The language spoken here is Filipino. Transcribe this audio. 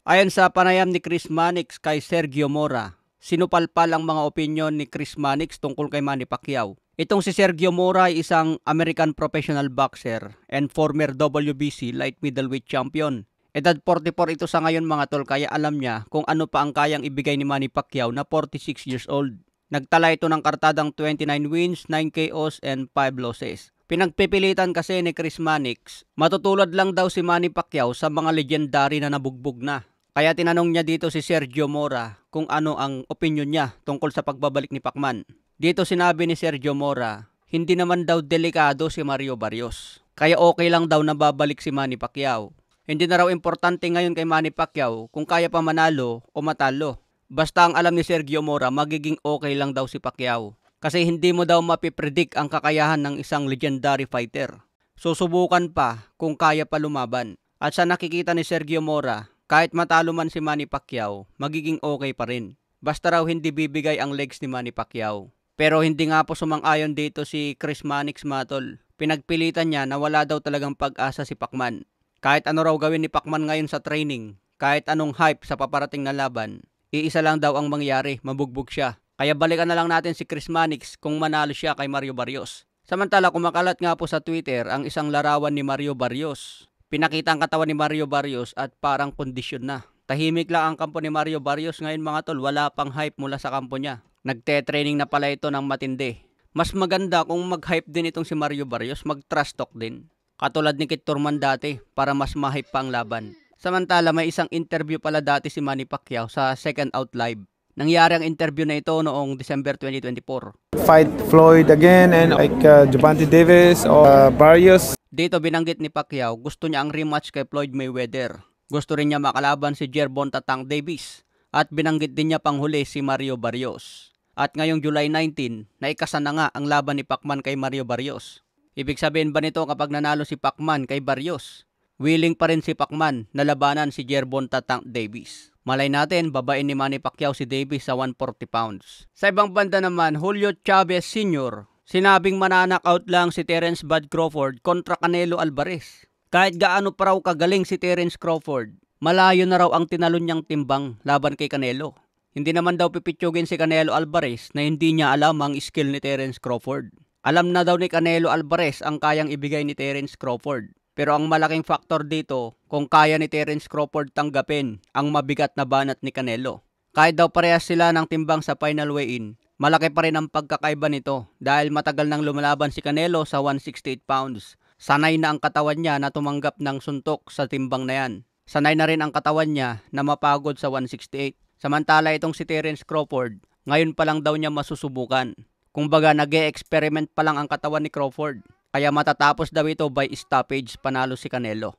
Ayon sa panayam ni Chris Mannix kay Sergio Mora, sinupalpal ang mga opinyon ni Chris Mannix tungkol kay Manny Pacquiao. Itong si Sergio Mora ay isang American professional boxer and former WBC light middleweight champion. Edad 44 ito sa ngayon mga tol, kaya alam niya kung ano pa ang kayang ibigay ni Manny Pacquiao na 46 years old. Nagtala ito ng kartadang 29 wins, 9 KOs and 5 losses. Pinagpipilitan kasi ni Chris Mannix, matutulad lang daw si Manny Pacquiao sa mga legendary na nabugbog na. Kaya tinanong niya dito si Sergio Mora kung ano ang opinion niya tungkol sa pagbabalik ni Pacman. Dito sinabi ni Sergio Mora, hindi naman daw delikado si Mario Barrios. Kaya okay lang daw na babalik si Manny Pacquiao. Hindi na raw importante ngayon kay Manny Pacquiao kung kaya pa manalo o matalo. Basta ang alam ni Sergio Mora, magiging okay lang daw si Pacquiao. Kasi hindi mo daw mapipredict ang kakayahan ng isang legendary fighter. Susubukan pa kung kaya pa lumaban. At sa nakikita ni Sergio Mora, kahit matalo man si Manny Pacquiao, magiging okay pa rin. Basta raw hindi bibigay ang legs ni Manny Pacquiao. Pero hindi nga po sumang-ayon dito si Chris Mannix matol. Pinagpilitan niya na wala daw talagang pag-asa si Pacman. Kahit ano raw gawin ni Pacman ngayon sa training, kahit anong hype sa paparating na laban, iisa lang daw ang mangyari, mabugbog siya. Kaya balikan na lang natin si Chris Mannix kung manalo siya kay Mario Barrios. Samantala kumakalat nga po sa Twitter ang isang larawan ni Mario Barrios. Pinakita ang katawan ni Mario Barrios at parang kondisyon na. Tahimik lang ang kampo ni Mario Barrios ngayon mga tol, wala pang hype mula sa kampo niya. Nagte-training na pala ito ng matindi. Mas maganda kung mag-hype din itong si Mario Barrios, mag-trash talk din. Katulad ni Kit Turman dati para mas ma-hype pa ang laban. Samantala may isang interview pala dati si Manny Pacquiao sa Second Out Live. Nangyari ang interview na ito noong December 2024. Fight Floyd again and like Gervonta Davis or Barrios. Dito binanggit ni Pacquiao gusto niya ang rematch kay Floyd Mayweather. Gusto rin niya makalaban si Gervonta Tank Davis. At binanggit din niya panghuli si Mario Barrios. At ngayong July 19, naikasan na nga ang laban ni Pacman kay Mario Barrios. Ibig sabihin ba nito kapag nanalo si Pacman kay Barrios, willing pa rin si Pacman na labanan si Gervonta Tank Davis. Malay natin, babain ni Manny Pacquiao si Davis sa 140 pounds. Sa ibang banda naman, Julio Chavez Sr. sinabing mananakaut lang si Terence Bud Crawford kontra Canelo Alvarez. Kahit gaano pa raw kagaling si Terence Crawford, malayo na raw ang tinalon niyang timbang laban kay Canelo. Hindi naman daw pipitsugin si Canelo Alvarez na hindi niya alam ang skill ni Terence Crawford. Alam na daw ni Canelo Alvarez ang kayang ibigay ni Terence Crawford. Pero ang malaking faktor dito, kung kaya ni Terence Crawford tanggapin ang mabigat na banat ni Canelo. Kahit daw parehas sila ng timbang sa final weigh-in, malaki pa rin ang pagkakaiba nito dahil matagal nang lumalaban si Canelo sa 168 pounds. Sanay na ang katawan niya na tumanggap ng suntok sa timbang na yan. Sanay na rin ang katawan niya na mapagod sa 168. Samantala itong si Terence Crawford, ngayon pa lang daw niya masusubukan. Kumbaga nag-e-experiment pa lang ang katawan ni Crawford. Kaya matatapos daw ito by stoppage panalo si Canelo.